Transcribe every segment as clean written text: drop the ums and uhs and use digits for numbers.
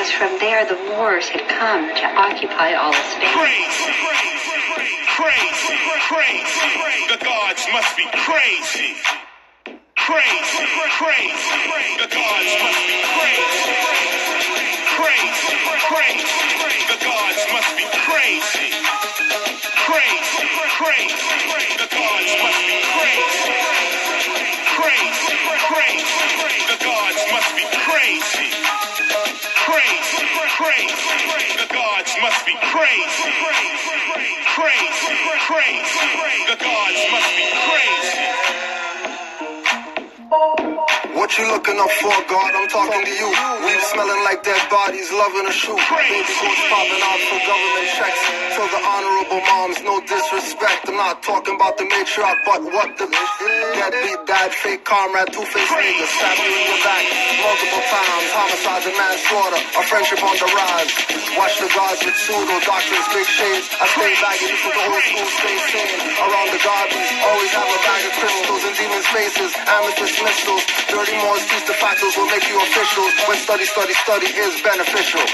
was from there the Moors had come to occupy all of Spain. Crazy, crazy, crazy. The gods must be crazy. Crazy, crazy. The gods must be crazy. Crazy, crazy. The gods must be crazy. Crazy, crazy. The gods must be crazy. Crazy, crazy. The gods must be crazy. Crazy, crazy. The gods must be crazy. Crazy, crazy. The gods must be crazy. What you looking up for, God? I'm talking to you. We've smelling like dead bodies, loving a shoe. Baby goats popping out for government checks. To the honorable moms, no disrespect. I'm not talking about the matriarch, but what the deadbeat dad, fake comrade, two-faced nigga, stab you in your back multiple times. Homicides and manslaughter, a friendship on the rise. Watch the gods with pseudo doctrines, big shades. I stay back and listen to old school, stay sane. Around the gardens, always have a bag of crystals and demons' faces, amethyst missiles. Dirty Moors, these de factos will make you officials when study is beneficial. Crazy,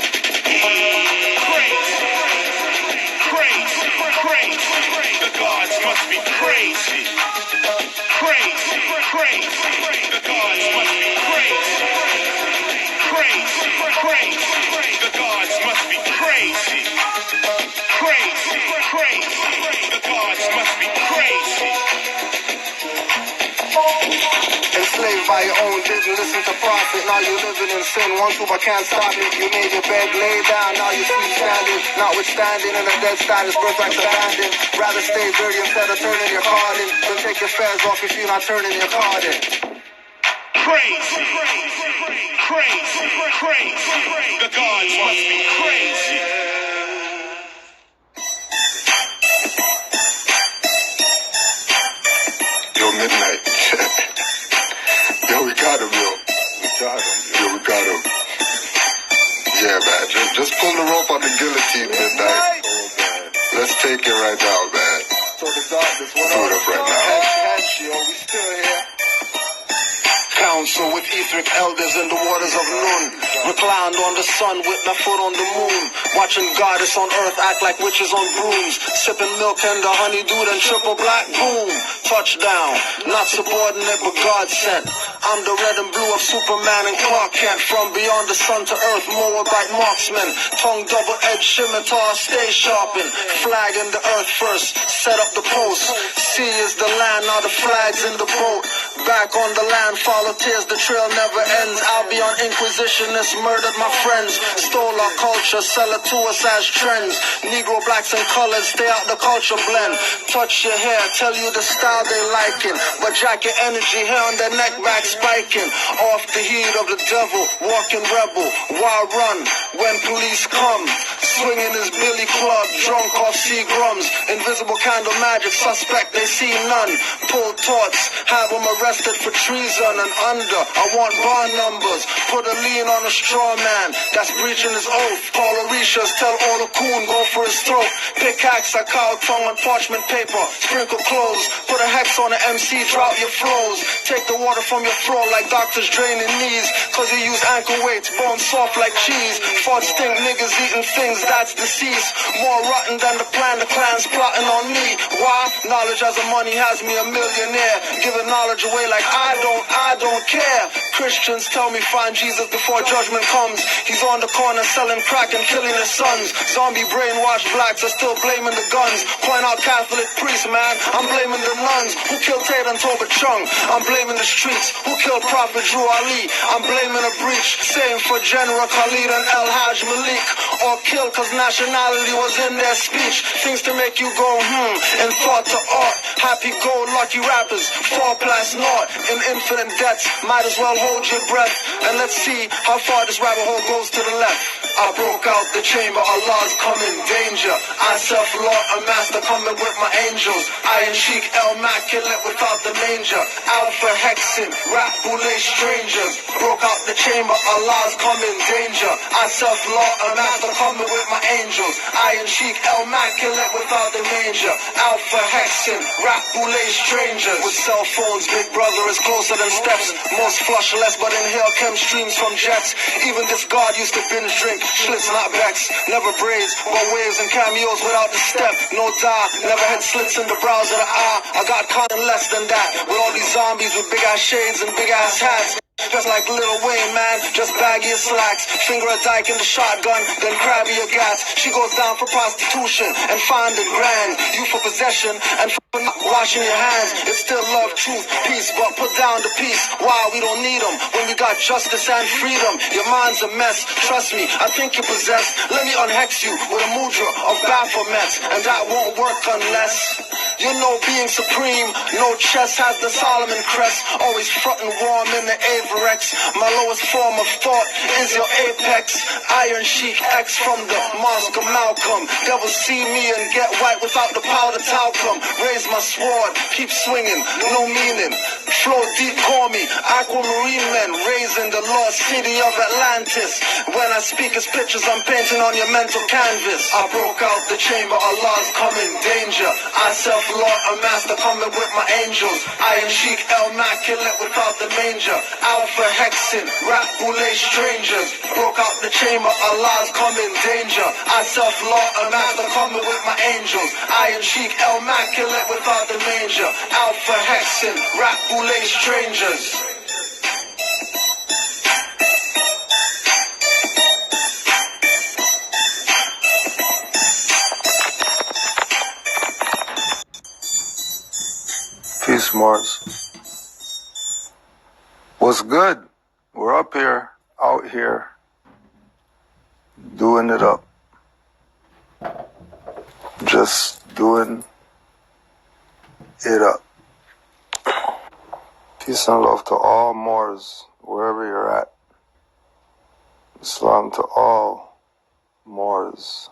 crazy, crazy. The gods must be crazy. Crazy, crazy. The gods must be crazy. Crazy, crazy. The gods must be crazy. Crazy, crazy. The gods must be crazy. Enslaved by your own, didn't listen to prophet. Now you're living in sin, one tube, I can't stop it. You made your bed, lay down, now you sleep standing. Notwithstanding in a dead status, birthright's abandoned. Rather stay dirty instead of turning your card in. Then take your fez off if you're not turning your card in. Crazy, crazy, crazy. The gods must be crazy. Yo, Midnight. Yo, we got him, yo. We got him. Yeah, man. Just pull the rope on the guillotine, Midnight. Let's take it right now, man. So the darkness, what Do it up right now. Yo, we still here. Council with etheric elders in the waters of noon. Reclined on the sun with my foot on the moon. Watching goddess on earth act like witches on brooms. Sipping milk and the honeydew and triple black boom. Touchdown, not subordinate but God sent. I'm the red and blue of Superman and Clark Kent. From beyond the sun to earth, Moabite marksman. Tongue double-edged scimitar, stay sharpened. Flag in the earth first, set up the post. Sea is the land, now the flag's in the boat. Back on the land, follow tears, the trail never ends. Albion Inquisitionists murdered my friends. Stole our culture, sell it to us as trends. Negro, blacks and colors, stay out the culture blend. Touch your hair, tell you the style they liking. But jack your energy, hair on their neck back spiking. Off the heat of the devil, walking rebel. Why run when police come? Swinging his billy club, drunk off Seagrams. Invisible candle magic, suspect they see none. Pull torts, have them arrested for treason and under. I want bar numbers, put a lien on a straw man that's breaching his oath. Call Orishas, tell all the coon, go for his throat. Pickaxe, a cow tongue on parchment paper. Sprinkle clothes, put a hex on the MC, drop your flows. Take the water from your throat like doctors draining knees. Cause you use ankle weights, bone soft like cheese. Fart stink, niggas eating things, that's deceased. More rotten than the clan's plotting on me. Why? Knowledge as a money has me a millionaire. Giving knowledge away like I don't care. Christians tell me find Jesus before judgment comes. He's on the corner selling crack and killing his sons. Zombie brainwashed blacks are still blaming the guns. Point out Catholic priests, man, I'm blaming the nuns. Who killed Tate and Toba Chung? I'm blaming the streets. Who killed Prophet Drew Ali? I'm blaming a breach. Same for General Khalid and El Haj Malik. Or killed cause nationality was in their speech. Things to make you go and thought to art. Happy-go-lucky rappers, 4+ naught. In infinite debts, might as well hold your breath. And let's see how far this rabbit hole goes to the left. I broke out the chamber, Allah's coming, danger. I self-law, a master coming with my angels. Iron Sheik, El Immaculate without the manger. Alpha Hexin, rap boule strangers. Broke out the chamber, Allah's coming, danger. I self-law, a master coming with my angels. Iron Sheik, El Immaculate without the manger. Alpha Hexin, rap boule strangers. With cell phones, big brother is closer than steps. Most flush less, but inhale chem streams from jets. Even this god used to binge drink, Schlitz not Becks. Never braids, but waves and cameos without the step. No die, never had slits in the brows of the eye. I got caught in less than that, with all these zombies with big ass shades and big ass hats. Just like Lil Wayne, man, just baggy as slacks. Finger a dyke in the shotgun, then crabby a gas. She goes down for prostitution and finding grand. You for possession and for not washing your hands. It's still love, truth, peace, but put down the peace. Why we don't need them when we got justice and freedom? Your mind's a mess, trust me, I think you're possessed. Let me unhex you with a mudra of Baphomets, and that won't work unless you know being supreme. No chest has the Solomon crest, always frontin' warm in the Averex. My lowest form of thought is your apex. Iron Sheik X from the Mosque of Malcolm. Devils see me and get white without the powder talcum. Raise my sword, keep swinging, no meaning. Flow deep, call me Aquamarine men, raising the lost city of Atlantis. When I speak as pictures, I'm painting on your mental canvas. I broke out the chamber, Allah's coming, danger. I self-lord, a master coming with my angels. Iron Sheik, immaculate without the manger. Alpha hexing, rap boule strangers. Broke out the chamber, Allah's coming, danger. I self-lord, a master coming with my angels. Iron Sheik, immaculate without the manger. Alpha hexing, rap boule strangers. Peace, Mars. What's good? We're up here, out here, doing it up. Just doing it up. Peace and love to all Moors, wherever you're at. Islam to all Moors.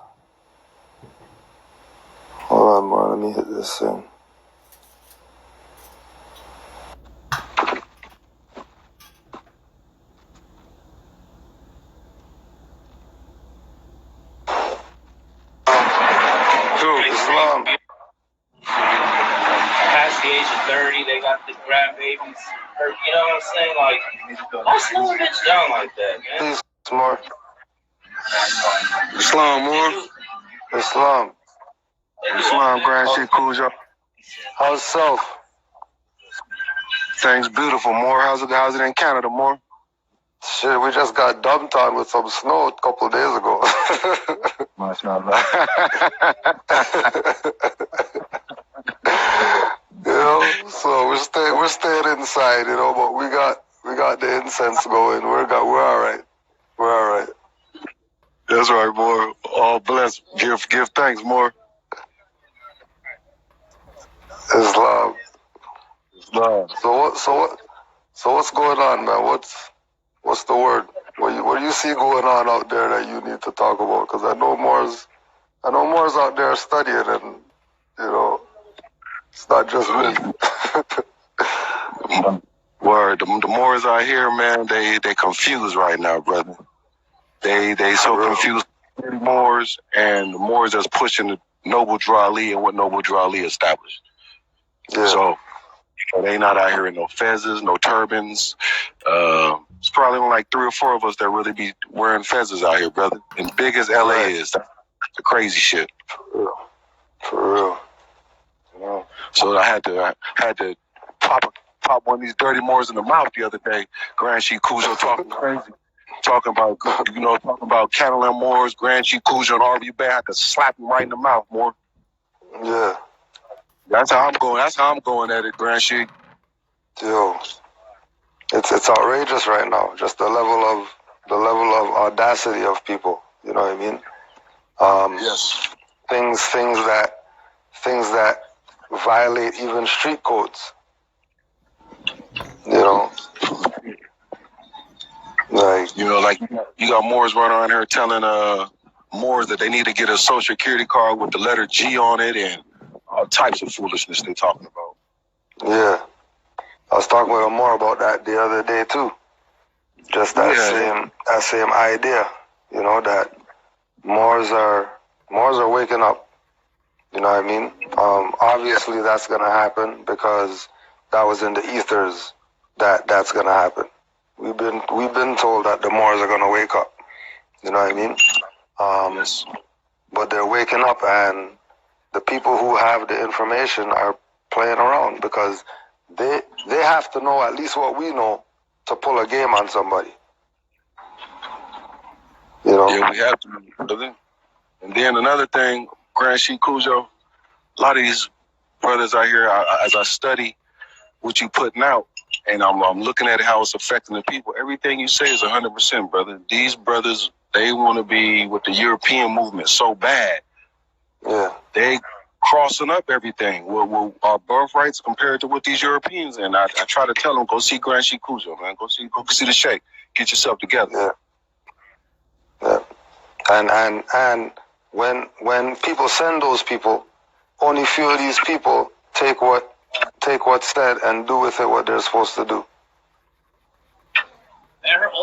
Hold on, Moor, let me hit this thing. Islam. Past the age of 30, they got the grandbabies. Or, you know what I'm saying? Like, don't slow a bitch down like that, man. Peace, Moor. Islam, more. Islam. Islam, Grand Sheikh Kuja. How's self? Things beautiful, more. How's it in Canada, more? Shit, we just got dumped on with some snow a couple of days ago. MashaAllah. You know, so we're staying inside, you know, but we got the incense going. We're all right. We're all right. That's right, more. All blessed. Give thanks, more. Islam. Islam. So what's going on, man? What's the word? What do you see going on out there that you need to talk about? Because I know Moore's out there studying, and you know, it's not just me. Word. The Moors out here, man, they confused right now, brother. They so confused. Moors and the Moors that's pushing the Noble Drew Ali and what Noble Drew Ali established. Yeah. So they not out here in no fezzes, no turbans. It's probably only like 3 or 4 of us that really be wearing fezzes out here, brother. And big as LA is, that's the crazy shit. For real. You know? So I had to pop one of these dirty Moors in the mouth the other day. Grand Sheikh Kujo talking crazy. Talking about Canaanland Moors, Grand Sheikh Kujo and Harvey Bay. I had to slap him right in the mouth, more. Yeah. That's how I'm going at it, Grand Sheikh. Yo. It's outrageous right now. Just the level of audacity of people. You know what I mean? Yes. Things that violate even street codes. You know? Like, you got Moors running around here telling Moors that they need to get a social security card with the letter G on it and all types of foolishness they're talking about. yeah. I was talking with him more about that the other day too. Just that same idea, you know, that Moors are waking up. You know what I mean? Obviously that's gonna happen because that was in the ethers that's gonna happen. We've been told that the Moors are gonna wake up. You know what I mean? Yes. But they're waking up, and the people who have the information are playing around because they have to know at least what we know to pull a game on somebody. You know? Yeah, we have to, brother. And then another thing, Grand Sheik Cujo, a lot of these brothers out here, as I study what you putting out, and I'm looking at how it's affecting the people. Everything you say is 100%, brother. These brothers, they want to be with the European movement so bad. Yeah. They crossing up everything. Well, our birthrights compared to what these Europeans, and I try to tell them, go see Grand Sheik Cujo, man. Go see the Sheikh. Get yourself together. Yeah. Yeah. And when people send those people, only few of these people take what's said and do with it what they're supposed to do.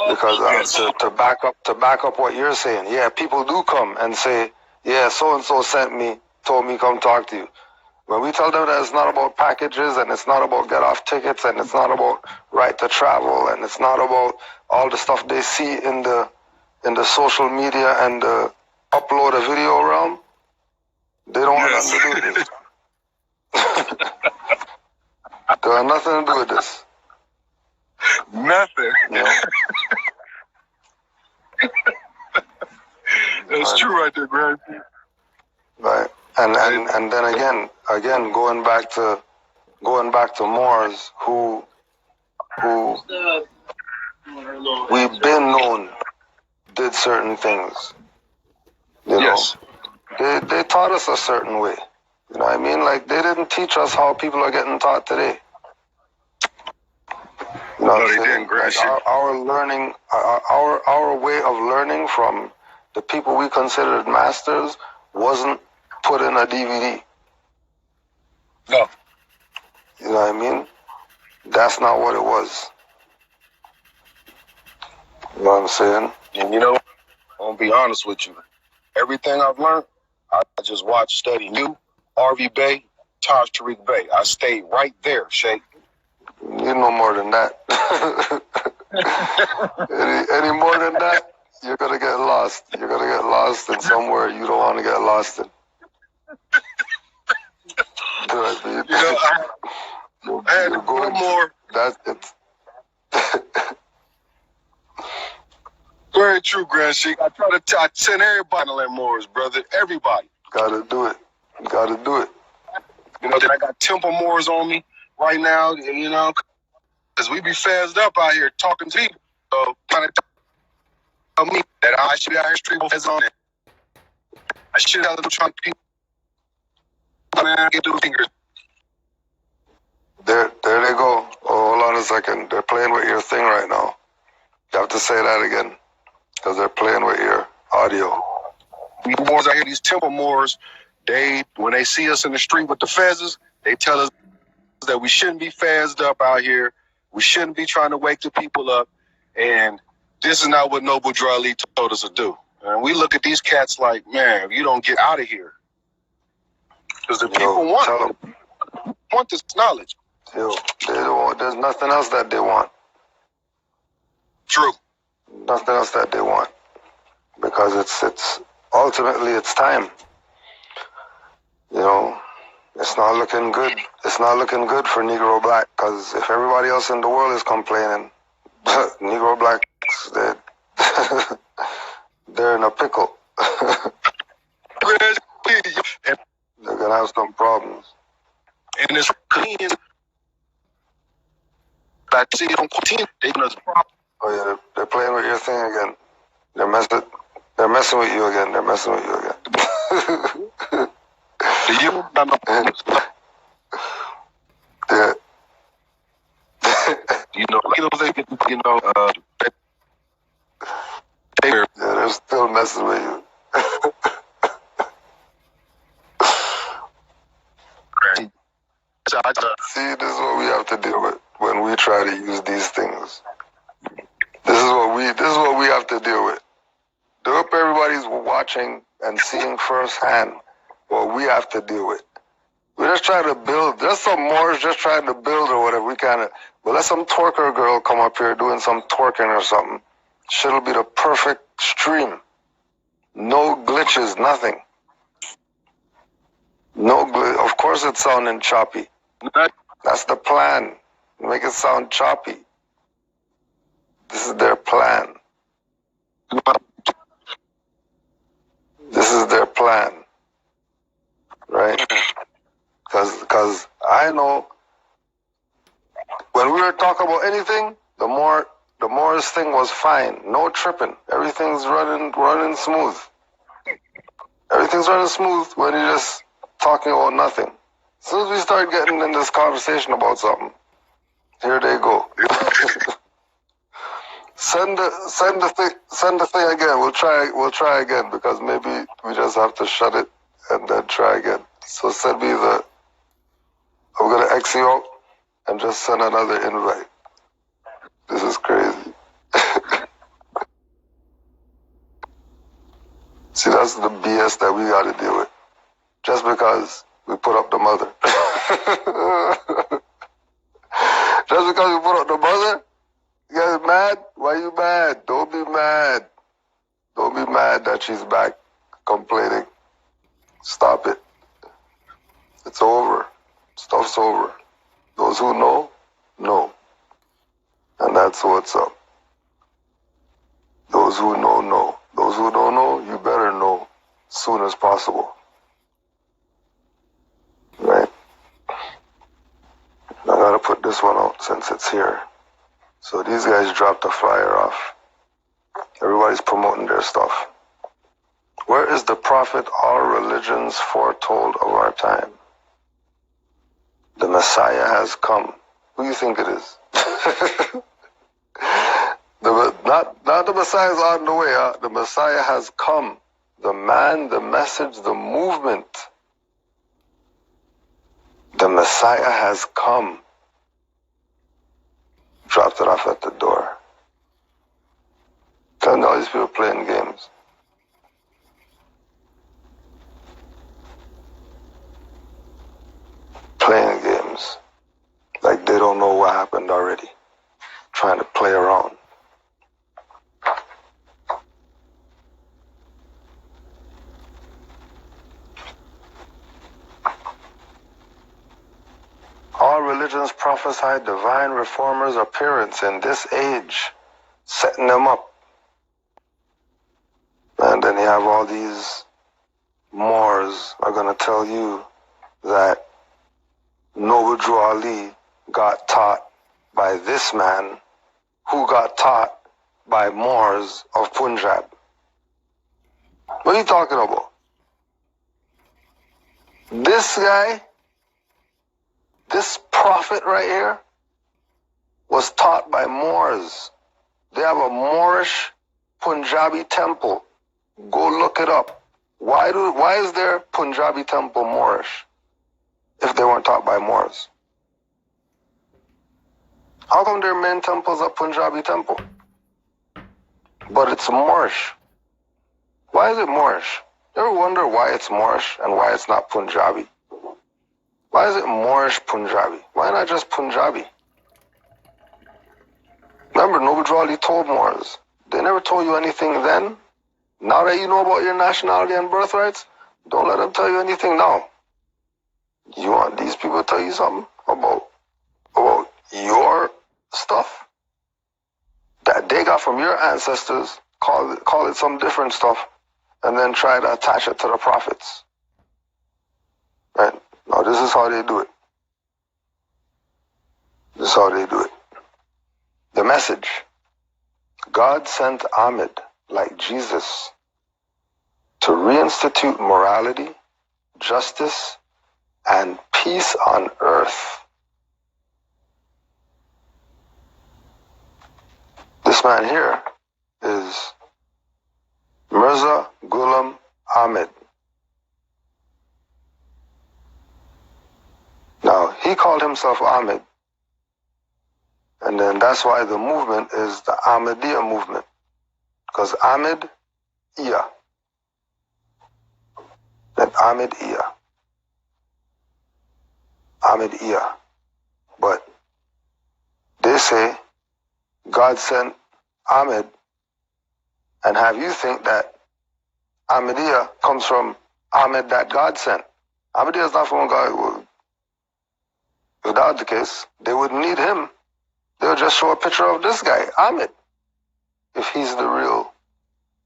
Because to back up what you're saying, yeah, people do come and say, yeah, so and so sent me, told me come talk to you. When we tell them that it's not about packages and it's not about get off tickets and it's not about right to travel and it's not about all the stuff they see in the social media and the upload a video realm, they don't want nothing to do with this. They have nothing to do with this. Nothing. You know? That's true right there, Grand. Right. And then again going back to Moors who we've been known did certain things. You know? They taught us a certain way. You know what I mean? Like they didn't teach us how people are getting taught today. You know, No, they didn't. Like our learning, our way of learning from the people we considered masters wasn't put in a DVD. No. You know what I mean? That's not what it was. You know what I'm saying? And you know, I'm gonna be honest with you. Everything I've learned, I just watched, study you, RV Bey, Taj Tariq Bey. I stayed right there, Sheikh. You know more than that. any more than that, you're gonna get lost. You're gonna get lost in somewhere you don't want to get lost in. You know, I had no more. That's it. Very true, Grand Sheik. I try to send everybody to learn Moors, brother. Everybody. Gotta do it. Gotta do it. You know, that I got Temple Moors on me right now, you know, because we be fazzed up out here talking to people. So, trying to tell me that I should be out here street fez on it. I should have them trying to people. Man, get those fingers. There they go. Oh, hold on a second. They're playing with your thing right now. You have to say that again. Because they're playing with your audio. These Moors out here, these Temple Moors, when they see us in the street with the fezzes, they tell us that we shouldn't be fazzed up out here. We shouldn't be trying to wake the people up. And this is not what Noble Drew Ali told us to do. And we look at these cats like, man, if you don't get out of here. Because the people want this knowledge. Yo, they don't want, there's nothing else that they want. True. Nothing else that they want. Because it's ultimately it's time. You know, it's not looking good. It's not looking good for Negro Black, because if everybody else in the world is complaining, Negro Blacks, they're in a pickle. They're gonna have some problems. And it's convenient. I see it on 14. Oh yeah, they're playing with your thing again. They're messing with you again. They're messing with you again. Yeah. You know, yeah, they're still messing with you. See, this is what we have to deal with when we try to use these things. This is what we have to deal with. I hope everybody's watching and seeing firsthand what we have to deal with. We're just trying to build. There's some Moors just trying to build or whatever. But let some twerker girl come up here doing some twerking or something. Shit'll be the perfect stream. No glitches, nothing. No glitch. Of course it's sounding choppy. That's the plan. Make it sound choppy. This is their plan. This is their plan. Right? Because I know when we were talking about anything, the Moore's thing was fine. No tripping. Everything's running smooth. Everything's running smooth when you're just talking about nothing. As soon as we start getting in this conversation about something, here they go. Send the thing again. We'll try again because maybe we just have to shut it and then try again. So send me I'm gonna X you out and just send another invite. This is crazy. See, that's the BS that we gotta deal with. Just because we put up the mother. Just because we put up the mother? You guys mad? Why you mad? Don't be mad. Don't be mad that she's back complaining. Stop it. It's over. Stuff's over. Those who know, know. And that's what's up. Those who know, know. Those who don't know, you better know as soon as possible. Right? I gotta put this one out since it's here. So these guys dropped a flyer off. Everybody's promoting their stuff. Where is the prophet all religions foretold of our time? The Messiah has come. Who do you think it is? Not the Messiah is on the way. The Messiah has come. The man, the message, the movement. The Messiah has come. Dropped it off at the door. Telling all these people playing games. Playing games. Like they don't know what happened already. Trying to play around. All religions prophesy divine reformers' appearance in this age, setting them up. And then you have all these Moors are going to tell you that Noble Drew Ali got taught by this man who got taught by Moors of Punjab. What are you talking about? This guy, this prophet right here, was taught by Moors. They have a Moorish Punjabi temple. Go look it up. Why is their Punjabi temple Moorish if they weren't taught by Moors? How come their main temple's a Punjabi temple? But it's Moorish. Why is it Moorish? You ever wonder why it's Moorish and why it's not Punjabi? Why is it Moorish Punjabi? Why not just Punjabi? Remember, Noble Drew Ali told Moors. They never told you anything then. Now that you know about your nationality and birthrights, don't let them tell you anything now. You want these people to tell you something about your stuff that they got from your ancestors, call it some different stuff, and then try to attach it to the prophets. Right? Now this is how they do it. This is how they do it. The message. God sent Ahmed, like Jesus, to reinstitute morality, justice, and peace on earth. This man here is Mirza Ghulam Ahmed. Now, he called himself Ahmed, and then that's why the movement is the Ahmadiyya movement, because Ahmadiyya, and Ahmadiyya, but They say God sent Ahmed and have you think that Ahmadiyya comes from Ahmed that God sent. Ahmadiyya is not from God. If that was the case, they wouldn't need him. They would just show a picture of this guy, Ahmed. If he's the real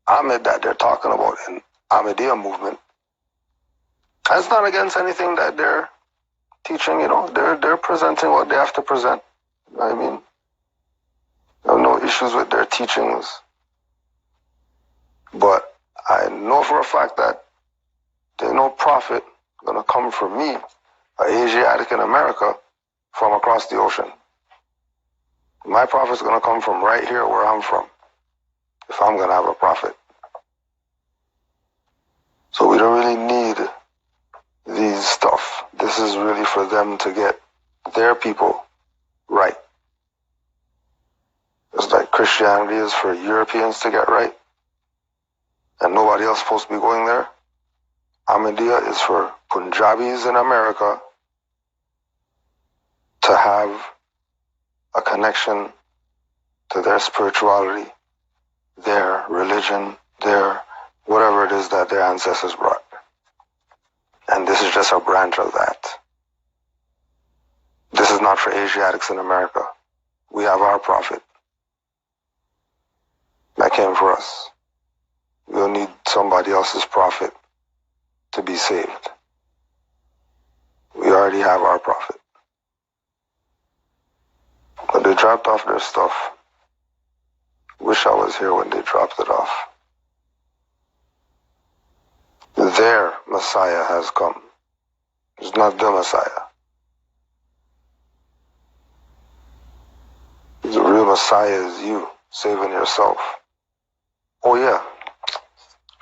Ahmed that they're talking about in Ahmadiyya movement. That's not against anything that they're teaching, they're presenting what they have to present. You know what I mean? I have no issues with their teachings. But I know for a fact that there's no prophet gonna come from me, an Asiatic in America, from across the ocean. My prophet's gonna come from right here where I'm from, if I'm gonna have a prophet. So we don't really need these stuff. This is really for them to get their people right. It's like Christianity is for Europeans to get right, and nobody else supposed to be going there. Ahmadiyya is for Punjabis in America to have a connection to their spirituality, their religion, their whatever it is that their ancestors brought. And this is just a branch of that. This is not for Asiatics in America. We have our prophet. That came for us. We don't need somebody else's prophet to be saved. We already have our prophet. But they dropped off their stuff. Wish I was here when they dropped it off. Their Messiah has come. It's not the Messiah. The real Messiah is you, saving yourself. Oh yeah,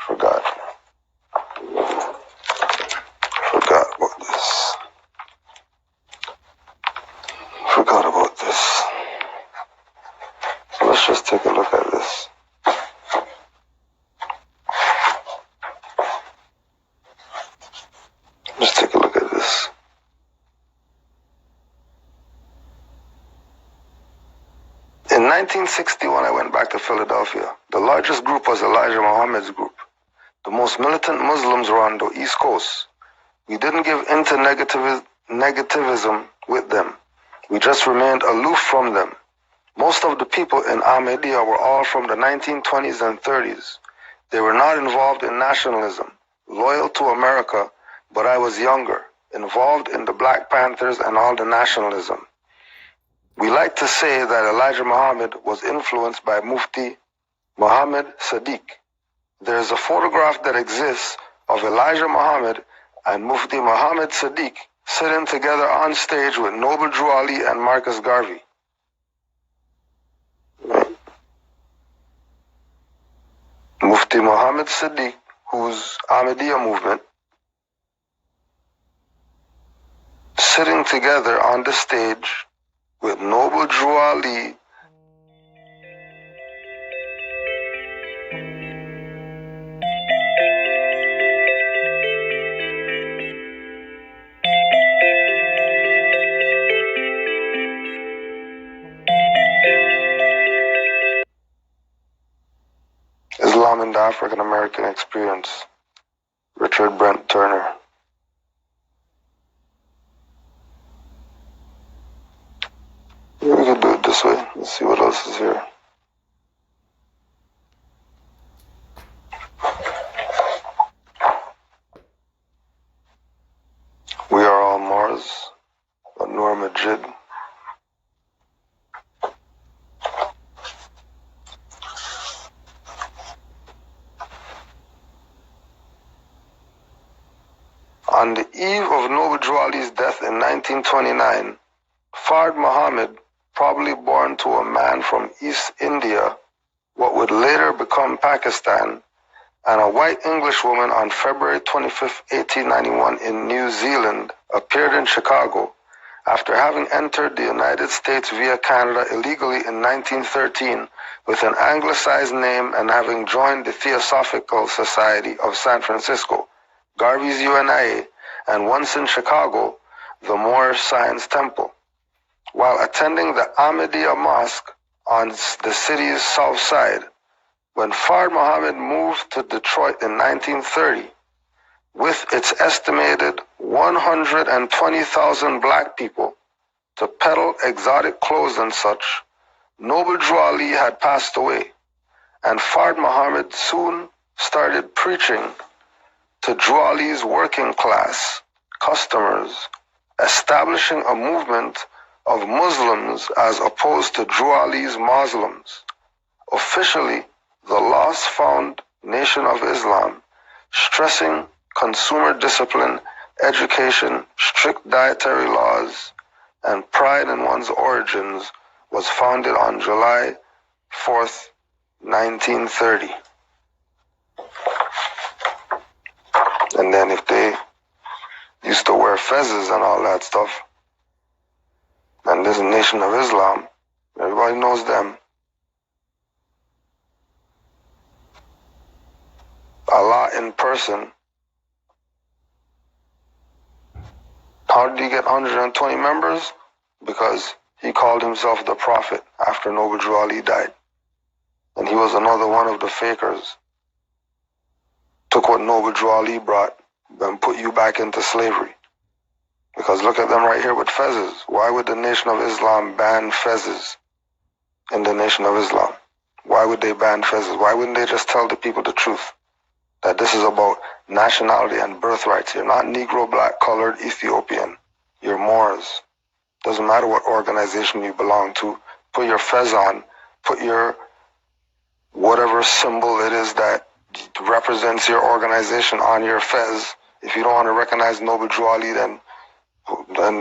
forgot about this. Forgot about this. So let's just take a look at this. Let's take a look at this. In 1961, I went back to Philadelphia. The largest group was Elijah Muhammad's group. The most militant Muslims were on the East Coast. We didn't give in to negativism with them. We just remained aloof from them. Most of the people in Ahmadiyya were all from the 1920s and 30s. They were not involved in nationalism, loyal to America, but I was younger, involved in the Black Panthers and all the nationalism. We like to say that Elijah Muhammad was influenced by Mufti Muhammad Sadiq. There is a photograph that exists of Elijah Muhammad and Mufti Muhammad Sadiq sitting together on stage with Noble Drew Ali and Marcus Garvey. Mufti Muhammad Sadiq, who's Ahmadiyya movement, sitting together on the stage with Noble Drew Ali Islam in the African American Experience, Richard Brent Turner. We can do it this way. Let's see what else is here. We are all Moors, Nur Majid. On the eve of Noble Drew Ali's death in 1929, Fard Muhammad, probably born to a man from East India, what would later become Pakistan, and a white English woman on February 25, 1891 in New Zealand, appeared in Chicago after having entered the United States via Canada illegally in 1913 with an anglicized name and having joined the Theosophical Society of San Francisco, Garvey's UNIA, and once in Chicago, the Moorish Science Temple. while attending the Ahmadiyya Mosque on the city's south side. When Fard Muhammad moved to Detroit in 1930, with its estimated 120,000 black people to peddle exotic clothes and such, Noble Drew Ali had passed away, and Fard Muhammad soon started preaching to Drew Ali's working class customers, establishing a movement of Muslims as opposed to Drew Ali's Muslims. Officially, the Lost Found Nation of Islam, stressing consumer discipline, education, strict dietary laws, and pride in one's origins, was founded on July 4th, 1930. And then if they used to wear fezzes and all that stuff, and this Nation of Islam, everybody knows them. Allah in person. How did he get 120 members? Because he called himself the Prophet after Noble Drew Ali died. And he was another one of the fakers. Took what Noble Drew Ali brought and put you back into slavery. Because look at them right here with fezzes. Why would the Nation of Islam ban fezzes in the Nation of Islam? Why would they ban fezzes? Why wouldn't they just tell the people the truth? That this is about nationality and birthrights. You're not Negro, black, colored, Ethiopian. You're Moors. Doesn't matter what organization you belong to. Put your fez on. Put your whatever symbol it is that represents your organization on your fez. If you don't want to recognize Noble Drew Ali, then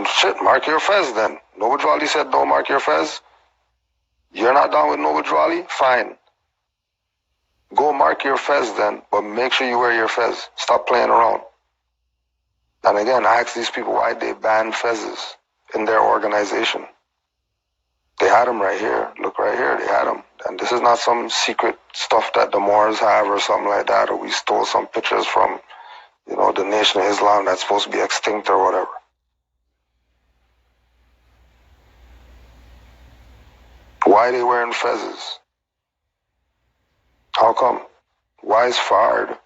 shit, mark your fez then. Noble Drew Ali said don't mark your fez. You're not down with Noble Drew Ali? Fine. Go mark your fez then, but make sure you wear your fez. Stop playing around. And again, I ask these people why they ban fezzes in their organization. They had them right here. Look right here, they had them. And this is not some secret stuff that the Moors have or something like that, or we stole some pictures from, the Nation of Islam that's supposed to be extinct or whatever. Why are they wearing fezzes? How come? Why is Fard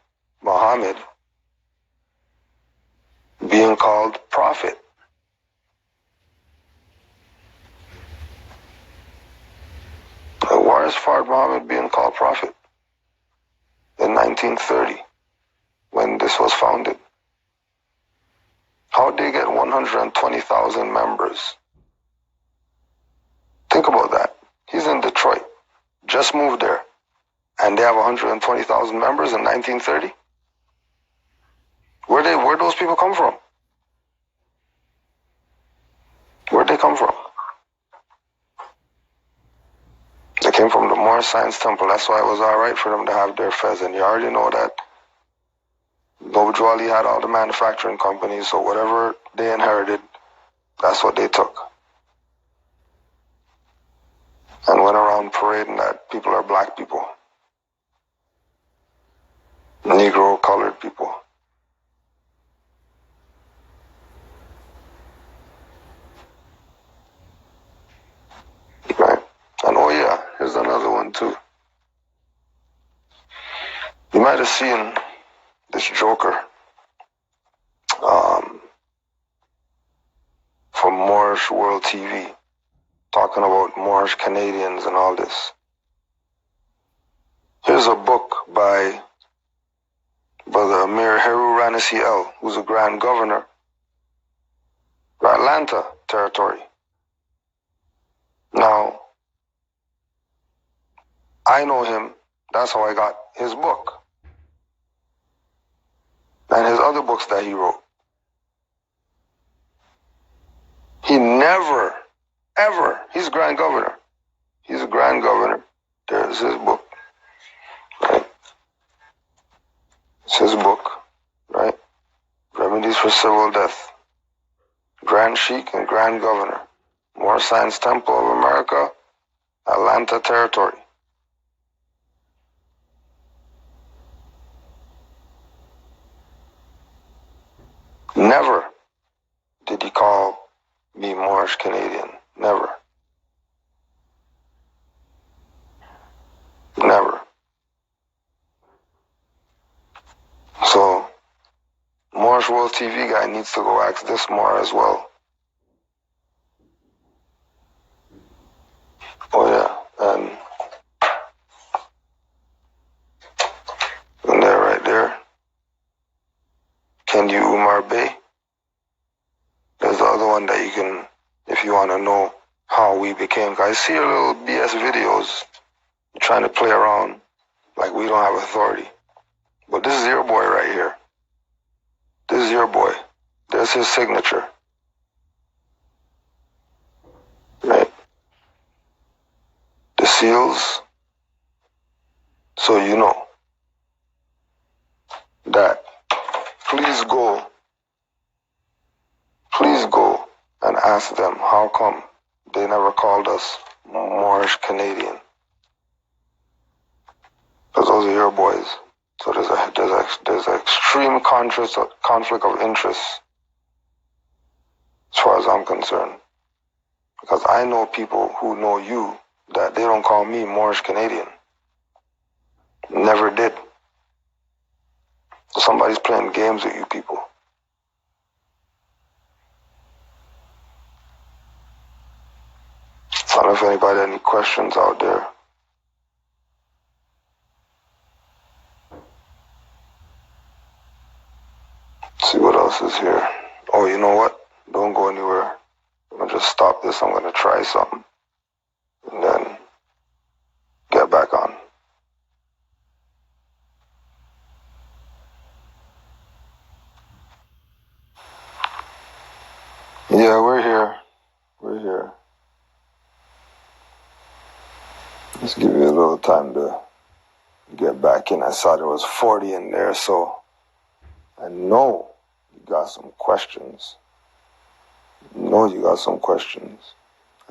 Muhammad being called prophet? Why is Fard Muhammad being called prophet in 1930 when this was founded? How did they get 120,000 members? Think about that. He's in Detroit, just moved there. And they have 120,000 members in 1930? Where'd those people come from? Where'd they come from? They came from the Moorish Science Temple. That's why it was alright for them to have their fez. And you already know that Noble Drew Ali had all the manufacturing companies, so whatever they inherited, that's what they took. And went around parading that people are black people. Negro, colored people. Right? And oh yeah, here's another one too. You might have seen this joker from Moorish World TV talking about Moorish Canadians and all this. Here's a book by Brother Amir Heru Ranisi El, who's a Grand Governor for Atlanta Territory. Now, I know him. That's how I got his book. And his other books that he wrote. He never, ever, he's a Grand Governor. He's a Grand Governor. There's his book. Right? It's his book, right? Remedies for Civil Death. Grand Sheik and Grand Governor. Moorish Science Temple of America, Atlanta Territory. Never did he call me Moorish Canadian. Never. Never. So, Moorish World TV guy needs to go ask this more as well. Oh yeah, and there, right there, Kendi Umar Bey. There's the other one that you can, if you want to know how we became. I see your little BS videos trying to play around like we don't have authority. But this is your boy right here. This is your boy. There's his signature. Right? The seals. So you know that please go and ask them how come they never called us Moorish Canadian. Because those are your boys. So there's an extreme conflict of interest as far as I'm concerned. Because I know people who know you that they don't call me Moorish Canadian. Never did. So somebody's playing games with you people. I don't know if anybody had any questions out there. See what else is here. Oh, you know what? Don't go anywhere. I'm going to just stop this. I'm going to try something. And then get back on. Yeah, we're here. We're here. Let's give you a little time to get back in. I saw there was 40 in there, so I know you got some questions. I know you got some questions.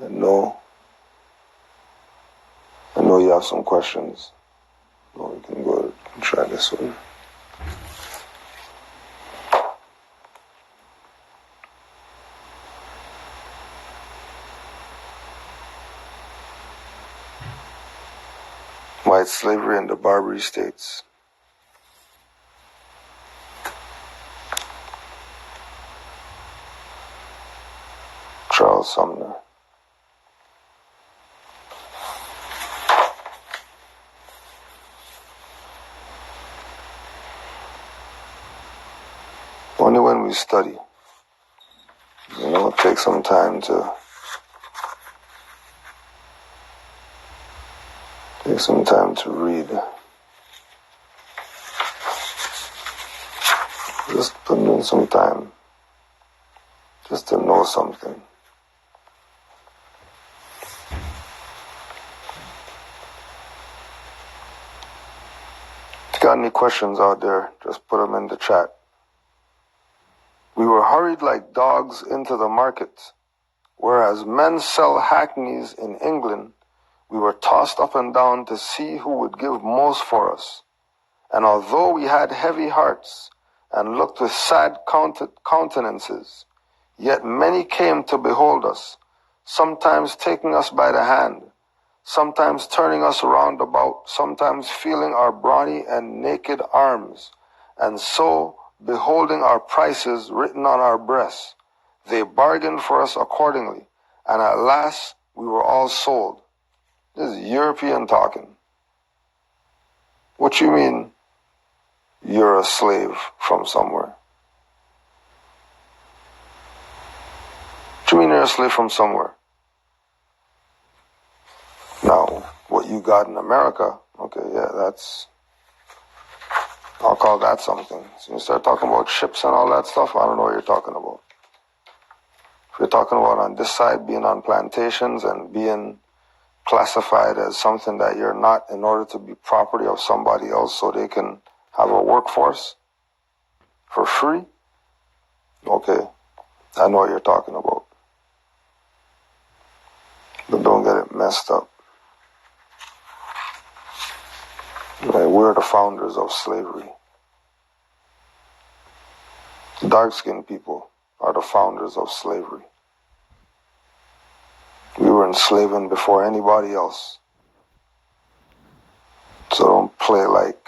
I know you have some questions. Oh, we can go and try this one. White slavery in the Barbary States. Charles Sumner. Only when we study, take some time to read. Just put in some time just to know something. If you got any questions out there, just put them in the chat. We were hurried like dogs into the market, whereas men sell hackneys in England. We were tossed up and down to see who would give most for us. And although we had heavy hearts and looked with sad countenances, yet many came to behold us, sometimes taking us by the hand, sometimes turning us round about, sometimes feeling our brawny and naked arms, and so beholding our prices written on our breasts. They bargained for us accordingly, and at last we were all sold. This is European talking. What you mean you're a slave from somewhere? What you mean you're a slave from somewhere? Now, what you got in America, okay, yeah, I'll call that something. So you start talking about ships and all that stuff, I don't know what you're talking about. If you're talking about on this side being on plantations and being classified as something that you're not in order to be property of somebody else so they can have a workforce for free, okay, I know what you're talking about. But don't get it messed up. Right, we're the founders of slavery. Dark-skinned people are the founders of slavery. We were enslaving before anybody else. So don't play like